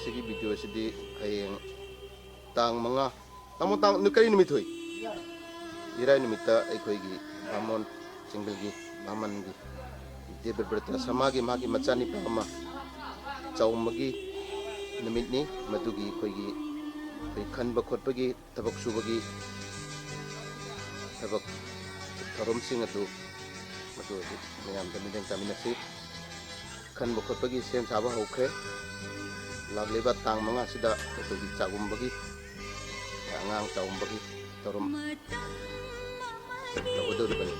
ꯃꯁꯤꯒꯤ ꯚꯤꯗꯤꯑꯣ ꯑꯁꯤꯗꯤ ꯍꯌꯦꯡ ꯇꯥꯡ 5 ꯇꯥꯡ ꯀꯔꯤ ꯅꯨꯃꯤꯠ ꯊꯣꯛꯏ ꯏꯔꯥꯏ ꯅꯨꯃꯤꯠꯇ ꯑꯩꯈꯣꯏꯒꯤ ꯕꯥꯃꯣꯟ ꯆꯤꯡꯒꯜꯒꯤ ꯕꯥꯃꯟꯒꯤ ꯗꯦꯕꯕ꯭ꯔꯇ ꯁꯃꯥꯒꯤ ꯃꯥꯒꯤ ꯃꯆꯥꯅꯤꯄꯥ ꯑꯃ ꯆꯥꯎꯝꯕꯒꯤ ꯅꯨꯃꯤꯠꯅꯤ ꯃꯗꯨꯒꯤ ꯑꯩꯈꯣꯏ ꯈꯟꯕ ꯈꯣꯠꯄꯒꯤ ꯊꯕꯛ ꯁꯨꯕꯒꯤ ꯊꯕꯛ ꯊꯧꯔꯝꯁꯤꯡ ꯑꯗꯨ ꯃꯌꯥꯝꯗ ꯃꯤꯠꯌꯦꯡ ꯇꯥꯃꯤꯟꯅꯁꯤ खनब खोटपगी सेम साब हौख्रे लागलेबा तांग 5 सिदा अखोगी चागुंबगी आंगांग चागुंबगी तोरम तबदोरबनी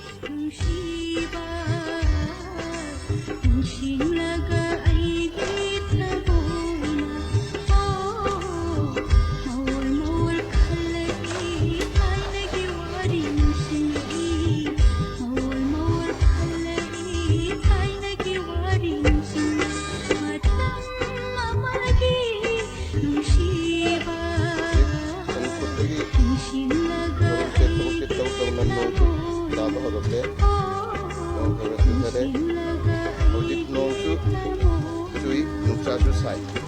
Hojik nong su cui nungsa su sai